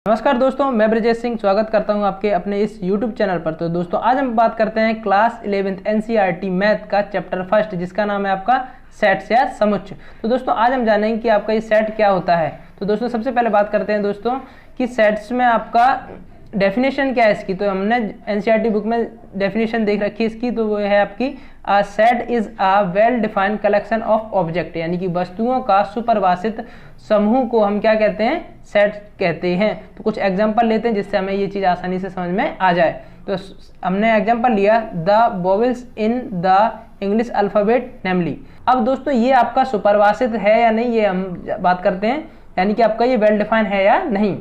नमस्कार दोस्तों, मैं ब्रजेश सिंह स्वागत करता हूं आपके अपने इस YouTube चैनल पर। तो दोस्तों आज हम बात करते हैं क्लास 11th NCERT मैथ का चैप्टर फर्स्ट, जिसका नाम है आपका सेट्स या समुच्चय। तो दोस्तों आज हम जानेंगे कि आपका ये सेट क्या होता है। तो दोस्तों सबसे पहले बात करते हैं दोस्तों कि सेट्स में आपका डेफिनेशन क्या है इसकी। तो हमने NCERT बुक में डेफिनेशन देख रखी है इसकी, तो वो है आपकी set is a well defined collection of object, यानी कि वस्तुओं का सुपरिभाषित समूह को हम क्या कहते हैं, सेट कहते हैं। तो कुछ एग्जांपल लेते हैं जिससे हमें ये चीज आसानी से समझ में आ जाए। तो हमने एग्जांपल लिया the vowels in the English alphabet namely. अब दोस्तों ये आपका सुपरिभाषित है या नहीं, ये हम बात करते हैं, यानी कि आपका ये वेल डिफाइंड है या नहीं।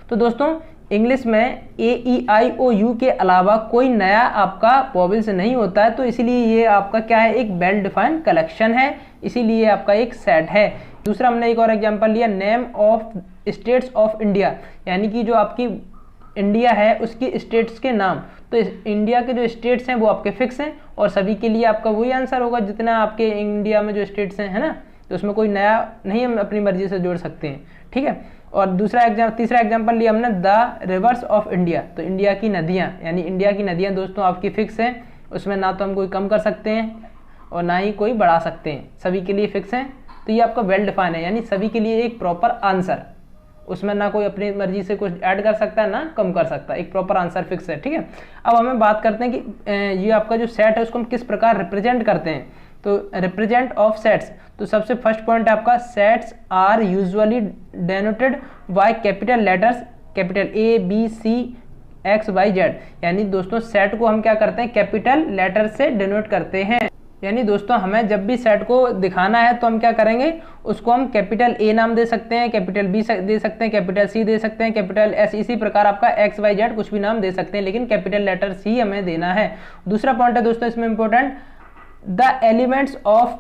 तो दोस्तों इंग्लिश में AEIOU के अलावा कोई नया आपका वोवेल्स नहीं होता है, तो इसीलिए ये आपका क्या है, एक वेल डिफाइंड कलेक्शन है, इसीलिए आपका एक सेट है। दूसरा हमने एक और एग्जांपल लिया, name of states of India, यानी कि जो आपकी इंडिया है उसकी स्टेट्स के नाम। तो इंडिया के जो स्टेट्स हैं वो आपके फिक्स हैं और सभी के लिए आपका वही आंसर होगा जितना आपके इंडिया में जो स्टेट्स हैं, है ना। तो उसमें कोई नया नहीं हम अपनी मर्जी से जोड़ सकते हैं, ठीक है। और तीसरा एग्जांपल लिया हमने, द रिवर्स ऑफ इंडिया। तो इंडिया की नदियां, यानी इंडिया की नदियां दोस्तों आपकी फिक्स हैं, उसमें ना तो हम कोई कम कर सकते हैं और ना ही कोई बढ़ा सकते हैं, सभी के लिए फिक्स हैं। तो ये आपका वेल डिफाइन है, यानी सभी के लिए एक प्रॉपर आंसर, उसमें ना कोई अपनी मर्जी से कुछ ऐड कर सकता है ना कम कर सकता है, एक प्रॉपर आंसर फिक्स है, ठीक है। अब हमें बात करते हैं कि ये आपका जो सेट है उसको हम किस प्रकार रिप्रेजेंट करते हैं। तो रिप्रेजेंट ऑफ सेट्स, तो सबसे फर्स्ट पॉइंट है आपका, sets are usually denoted by capital letters, capital ABCXYZ। यानी दोस्तों सेट को हम क्या करते हैं, कैपिटल लेटर से डिनोट करते हैं। यानी दोस्तों हमें जब भी सेट को दिखाना है तो हम क्या करेंगे, उसको हम कैपिटल A नाम दे सकते हैं, कैपिटल B दे सकते हैं, कैपिटल C दे सकते हैं, कैपिटल S, इसी प्रकार आपका XYZ कुछ भी नाम दे सकते हैं, लेकिन कैपिटल लेटर C हमें देना है। दूसरा पॉइंट है दोस्तों इसमें important, the elements of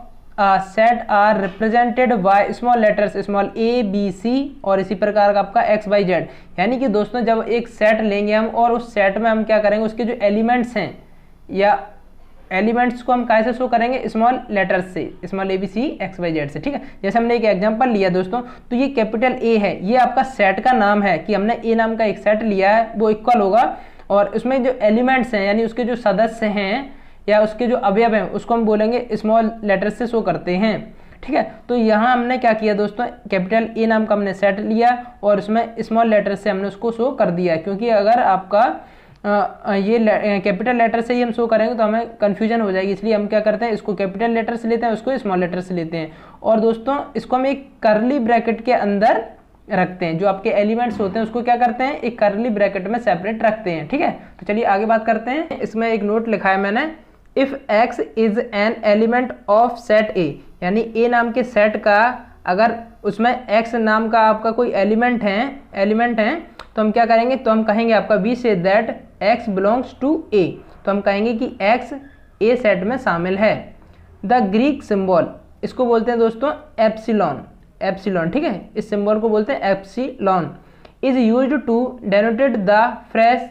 set are represented by small letters, small ABC और इसी प्रकार का आपका XYZ। यानी कि दोस्तों जब एक सेट लेंगे हम और उस सेट में हम क्या करेंगे, उसके जो एलिमेंट्स हैं या एलिमेंट्स को हम कैसे शो करेंगे, स्मॉल लेटर्स से, स्मॉल ABCXYZ से, ठीक है। जैसे हमने एक एग्जांपल लिया दोस्तों, तो ये कैपिटल A है, ये आपका सेट का नाम है कि हमने A नाम का एक सेट लिया है, वो इक्वल होगा और उसमें जो एलिमेंट्स हैं यानी उसके जो सदस्य हैं या उसके जो अवयव हैं उसको हम बोलेंगे स्मॉल लेटर से शो करते हैं, ठीक है। तो यहाँ हमने क्या किया दोस्तों, कैपिटल A नाम का हमने सेट लिया और उसमें स्मॉल लेटर से हमने उसको शो कर दिया, क्योंकि अगर आपका ये कैपिटल लेटर से ही हम शो करेंगे तो हमें कंफ्यूजन हो जाएगी, इसलिए हम क्या करते हैं, इसको कैपिटल लेटर से लेते हैं, उसको स्मॉल लेटर से लेते हैं। और दोस्तों इसको हम एक करली ब्रैकेट के अंदर रखते हैं, जो आपके एलिमेंट्स होते हैं उसको क्या करते हैं, एक करली ब्रैकेट में सेपरेट रखते हैं, ठीक है। तो चलिए आगे बात करते हैं। इसमें एक नोट लिखा है मैंने, if X is an element of set A, यानी A नाम के सेट का अगर उसमें X नाम का आपका कोई एलिमेंट है तो हम क्या करेंगे, तो हम कहेंगे आपका we say that X belongs to A। तो हम कहेंगे कि X A सेट में शामिल है। द ग्रीक सिंबल, इसको बोलते हैं दोस्तों एप्सिलॉन, ठीक है, इस सिंबल को बोलते हैं epsilon, is used to denoted the fresh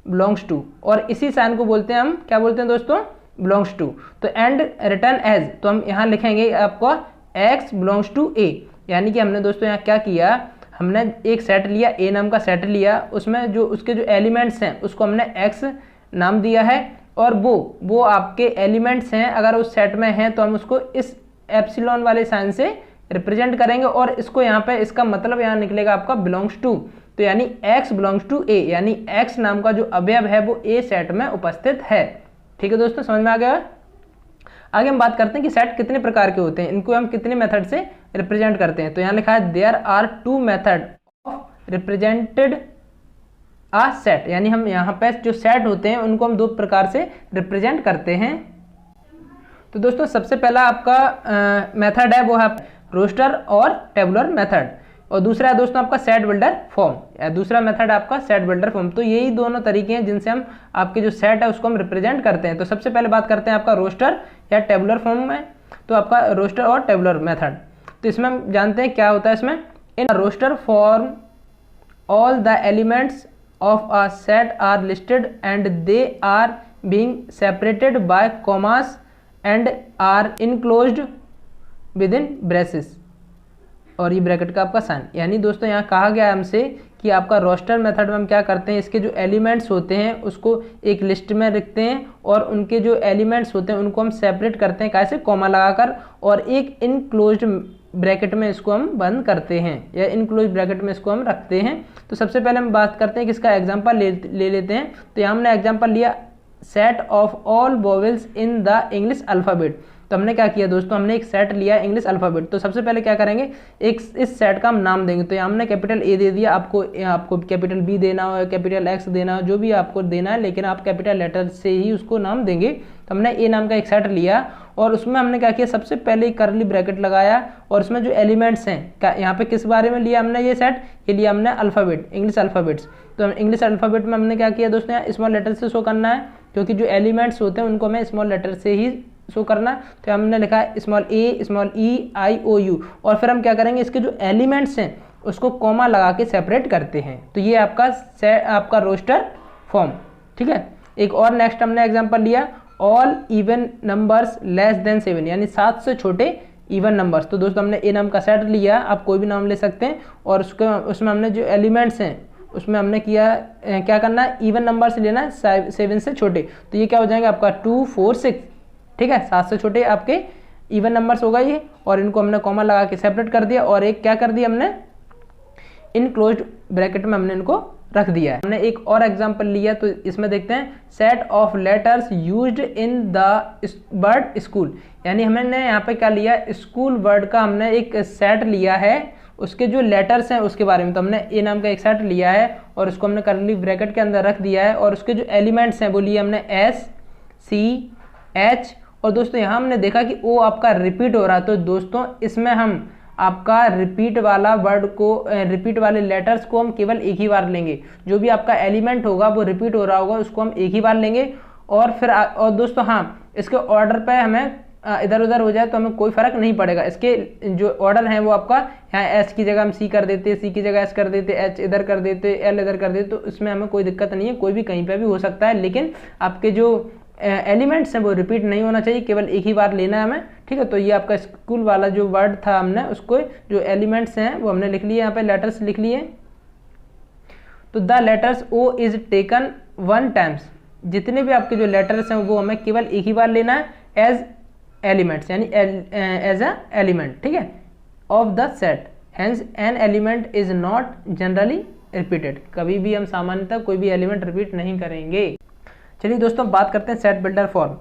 belongs to, और इसी साइन को बोलते हैं हम क्या बोलते हैं दोस्तों, बिलोंग्स टू। तो एंड रिटर्न एज, तो हम यहाँ लिखेंगे आपको X बिलोंग्स टू A, यानी कि हमने दोस्तों यहाँ क्या किया, हमने एक सेट लिया, A नाम का सेट लिया, उसमें जो उसके जो एलिमेंट्स हैं उसको हमने X नाम दिया है और वो आपके एलिमेंट्स हैं, अगर उस सेट में हैं तो हम उसको इस एप्सिलॉन वाले साइन से रिप्रेजेंट करेंगे और इसको यहाँ पे इसका मतलब यहाँ निकलेगा आपका बिलोंग्स टू। तो यानी X बिलोंग्स टू A, यानी X नाम का जो अवयव है वो A सेट में उपस्थित है, ठीक है दोस्तों, समझ में आ गया। आगे हम बात करते हैं कि सेट कितने प्रकार के होते हैं, इनको हम कितने मेथड से रिप्रेजेंट करते हैं। तो यहाँ लिखा है there are 2 method of represented a set, यानी हम यहाँ पे जो सेट होते हैं उनको हम 2 प्रकार से रिप्रेजेंट करते हैं। तो दोस्तों सबसे पहला आपका मेथड है वो है रोस्टर और टेबुलर मेथड, और दूसरा है दोस्तों आपका सेट बिल्डर फॉर्म, या दूसरा मेथड है आपका सेट बिल्डर फॉर्म। तो यही दोनों तरीके हैं जिनसे हम आपके जो सेट है उसको हम रिप्रेजेंट करते हैं। तो सबसे पहले बात करते हैं आपका रोस्टर या टेबुलर फॉर्म में, तो आपका रोस्टर और टेबुलर मेथड। तो इसमें हम जानते हैं क्या होता है इसमें, in roster form all the elements of a set are listed and they are being separated by commas and are enclosed within braces, और ये ब्रैकेट का आपका साइन। यानी दोस्तों यहाँ कहा गया है हमसे कि आपका रोस्टर मेथड में हम क्या करते हैं, इसके जो एलिमेंट्स होते हैं उसको एक लिस्ट में रखते हैं और उनके जो एलिमेंट्स होते हैं उनको हम सेपरेट करते हैं कैसे, कॉमा लगाकर, और एक इनक्लोज्ड ब्रैकेट में इसको हम बंद करते हैं या इनक्लोज ब्रैकेट में इसको हम रखते हैं। तो सबसे पहले हम बात करते हैं कि इसका एग्जांपल ले लेते हैं। तो यहाँ हमने एग्जांपल लिया set of all vowels in the English alphabet. तो हमने क्या किया दोस्तों, हमने एक सेट लिया इंग्लिश अल्फ़ाबेट। तो सबसे पहले क्या करेंगे, एक इस सेट का हम नाम देंगे। तो यहाँ हमने कैपिटल ए दे दिया, आपको कैपिटल बी देना हो, कैपिटल एक्स देना हो, जो भी आपको देना है, लेकिन आप कैपिटल लेटर से ही उसको नाम देंगे। तो हमने ए नाम का एक सेट लिया और उसमें हमने क्या किया, सबसे पहले करली ब्रैकेट लगाया और उसमें जो एलिमेंट्स हैं, यहाँ पे किस बारे में लिया हमने ये सेट, ये लिया हमने अल्फ़ाबेट, इंग्लिश अल्फ़ाबेट्स। तो इंग्लिश अल्फ़ाबेट में हमने क्या किया दोस्तों, यहाँ स्मॉल लेटर से शो करना है क्योंकि जो एलिमेंट्स होते हैं उनको हमें स्मॉल लेटर से ही शो करना। तो हमने लिखा है small a, small e, i, o, u, और फिर हम क्या करेंगे, इसके जो एलिमेंट्स हैं उसको कॉमा लगा के सेपरेट करते हैं। तो ये आपका रोस्टर फॉर्म, ठीक है। एक और नेक्स्ट हमने एग्जांपल लिया all even numbers less than 7, यानी 7 से छोटे इवन नंबर्स। तो दोस्तों हमने ए नाम का सेट लिया, आप कोई भी नाम ले सकते हैं, और उसमें हमने जो एलिमेंट्स हैं उसमें हमने क्या करना है, इवन नंबर से लेना है 7 से छोटे। तो ये क्या हो जाएगा आपका 2, 4, 6, ठीक है, 7 से छोटे आपके इवन नंबर्स होगा ये, और इनको हमने कॉमा लगा के सेपरेट कर दिया और एक क्या कर दिया हमने, इनक्लोज्ड ब्रैकेट में हमने इनको रख दिया है। हमने एक और एग्जांपल लिया, तो इसमें देखते हैं set of letters used in the word school, यानी हमने यहाँ पे क्या लिया, स्कूल वर्ड का हमने एक सेट लिया है, उसके जो लेटर्स हैं उसके बारे में। तो हमने ए नाम का एक सेट लिया है और उसको हमने करली ब्रैकेट के अंदर रख दिया है, और उसके जो एलिमेंट्स हैं वो लिए हमने एस, सी, एच, और दोस्तों यहाँ हमने देखा कि ओ आपका रिपीट हो रहा है। तो दोस्तों इसमें हम आपका रिपीट वाला वर्ड को, रिपीट वाले लेटर्स को हम केवल एक ही बार लेंगे। जो भी आपका एलिमेंट होगा वो रिपीट हो रहा होगा उसको हम एक ही बार लेंगे, और फिर और दोस्तों हाँ, इसके ऑर्डर पे हमें इधर उधर हो जाए तो हमें कोई फर्क नहीं पड़ेगा। इसके जो ऑर्डर है वो आपका, यहाँ एस की जगह हम सी कर देते, सी की जगह एस कर देते, एच इधर कर देते, एल इधर कर देते, तो इसमें हमें कोई दिक्कत नहीं है, कोई भी कहीं पे भी हो सकता है, लेकिन आपके जो एलिमेंट्स हैं वो रिपीट नहीं होना चाहिए, केवल एक ही बार लेना है हमें, ठीक है। तो ये आपका स्कूल वाला जो वर्ड था, हमने उसको जो एलिमेंट्स हैं वो हमने लिख लिए, यहाँ पे लेटर्स लिख लिए। तो the letters o is taken 1 times, जितने भी आपके जो लेटर्स हैं वो हमें केवल एक ही बार लेना है एज एलिमेंट्स, यानी एज अ एलिमेंट, ठीक है, of the set. Hence an element is not generally repeated, कभी भी हम सामान्यतः कोई भी एलिमेंट रिपीट नहीं करेंगे। चलिए दोस्तों बात करते हैं सेट बिल्डर फॉर्म।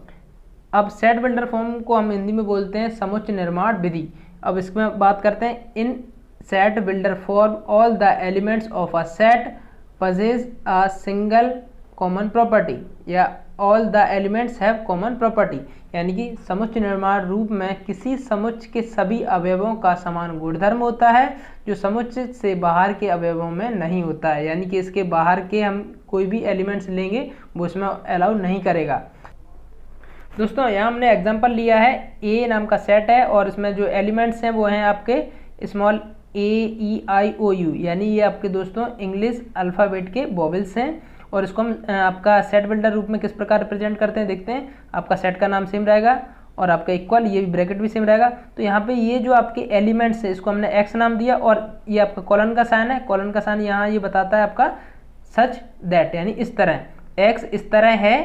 अब सेट बिल्डर फॉर्म को हम हिंदी में बोलते हैं समुच्चय निर्माण विधि। अब इसमें बात करते हैं, इन set builder form all the elements of a set possess a single common property या all the elements have common property, यानी कि समुच्चय निर्माण रूप में किसी समुच्चय के सभी अवयवों का समान गुणधर्म होता है जो समुच्चय से बाहर के अवयवों में नहीं होता है, यानी कि इसके बाहर के हम कोई भी एलिमेंट्स लेंगे वो इसमें अलाउ नहीं करेगा। दोस्तों यहाँ हमने एग्जांपल लिया है, ए नाम का सेट है और इसमें जो एलिमेंट्स हैं वो हैं आपके small A, E, i, o, you, यानी ये आपके दोस्तों इंग्लिश अल्फ़ाबेट के वोवेल्स हैं, और इसको हम आपका सेट बिल्डर रूप में किस प्रकार रिप्रेजेंट करते हैं देखते हैं। आपका सेट का नाम सेम रहेगा और आपका इक्वल, ये ब्रैकेट भी सेम रहेगा। तो यहाँ पे ये जो आपके एलिमेंट्स है इसको हमने एक्स नाम दिया, और ये आपका कॉलन का साइन है, कॉलन का साइन यहाँ ये बताता है आपका सच दैट, यानी इस तरह, एक्स इस तरह है।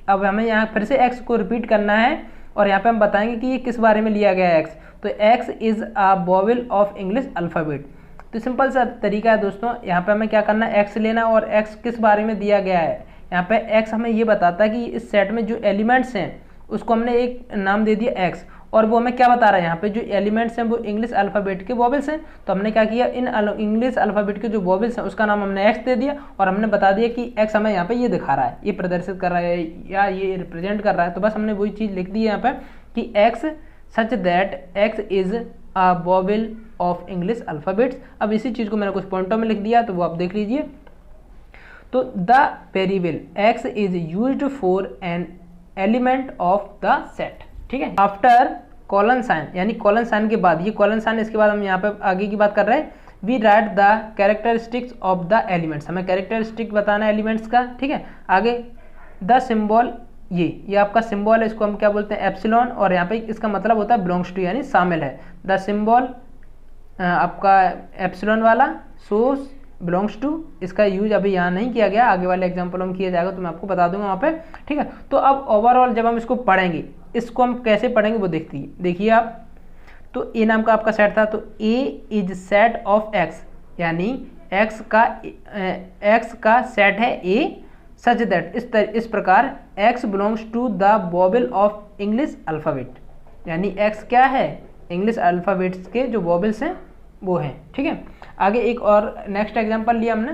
अब हमें यहाँ फिर से एक्स को रिपीट करना है और यहाँ पे हम बताएंगे कि ये किस बारे में लिया गया है एक्स। तो x is a vowel of English alphabet. तो सिंपल सा तरीका है दोस्तों, यहाँ पे हमें क्या करना है, एक्स लेना, और एक्स किस बारे में दिया गया है। यहाँ पे एक्स हमें ये बताता है कि इस सेट में जो एलिमेंट्स हैं उसको हमने एक नाम दे दिया एक्स, और वो हमें क्या बता रहा है, यहाँ पे जो एलिमेंट्स हैं वो इंग्लिश अल्फ़ाबेट के वोवेल्स हैं। तो हमने क्या किया, इन इंग्लिश अल्फ़ाबेट के जो वोवेल्स हैं उसका नाम हमने एक्स दे दिया, और हमने बता दिया कि एक्स हमें यहाँ पे ये दिखा रहा है, ये प्रदर्शित कर रहा है या ये रिप्रेजेंट कर रहा है। तो बस हमने वही चीज़ लिख दी है यहाँ पे कि x such that x is a vowel of English alphabets. अब इसी चीज़ को मैंने कुछ पॉइंटों में लिख दिया, तो वो आप देख लीजिए। तो the variable x is used for an element of the set, ठीक है। आफ्टर कॉलन साइन, यानी कॉलन साइन के बाद, ये कॉलन साइन इसके बाद हम यहाँ पे आगे की बात कर रहे हैं। We write the characteristics of the elements, हमें कैरेक्टरिस्टिक बताना है एलिमेंट्स का, ठीक है। आगे द सिंबल, ये आपका सिंबल है, इसको हम क्या बोलते हैं, एप्सिलॉन, और यहाँ पे इसका मतलब होता है बिलोंग्स टू, यानी शामिल है। द सिंबल आपका एप्सिलॉन वाला शोज बिलोंग्स टू, इसका यूज अभी यहाँ नहीं किया गया, आगे वाले एग्जाम्पल में किया जाएगा तो मैं आपको बता दूंगा वहाँ पे, ठीक है। तो अब ओवरऑल जब हम इसको पढ़ेंगे, इसको हम कैसे पढ़ेंगे वो देखिए आप। तो ए नाम का आपका सेट था, तो A is set of x, यानी एक्स का सेट है ए, सच दैट इस प्रकार x belongs to the vowel of English alphabet, यानी एक्स क्या है, इंग्लिश अल्फ़ाबेट्स के जो वोवेल्स हैं वो हैं, ठीक है। आगे एक और नेक्स्ट एग्जांपल लिया हमने,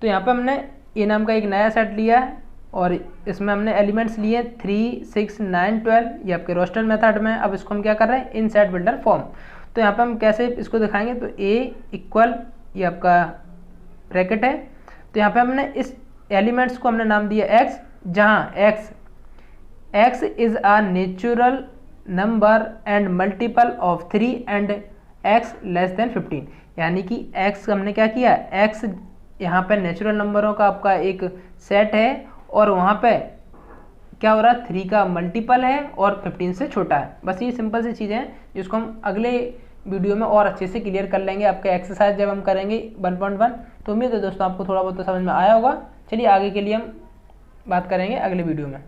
तो यहाँ पे हमने ए नाम का एक नया सेट लिया है और इसमें हमने एलिमेंट्स लिए 3, 6, 9, 12, ये आपके रोस्टर मेथड में। अब इसको हम क्या कर रहे हैं, इन सेट बिल्डर फॉर्म। तो यहाँ पे हम कैसे इसको दिखाएंगे, तो ए इक्वल, ये आपका ब्रैकेट है, तो यहाँ पे हमने इस एलिमेंट्स को हमने नाम दिया एक्स, जहाँ x is a natural number and multiple of 3 and x less than 15, यानी कि एक्स हमने क्या किया, एक्स यहाँ पे नेचुरल नंबरों का आपका एक सेट है और वहाँ पे क्या हो रहा है, 3 का मल्टीपल है और 15 से छोटा है। बस ये सिंपल सी चीज़ें हैं जिसको हम अगले वीडियो में और अच्छे से क्लियर कर लेंगे, आपके एक्सरसाइज जब हम करेंगे 1.1। तो उम्मीद है दोस्तों आपको थोड़ा बहुत तो समझ में आया होगा। चलिए आगे के लिए हम बात करेंगे अगले वीडियो में।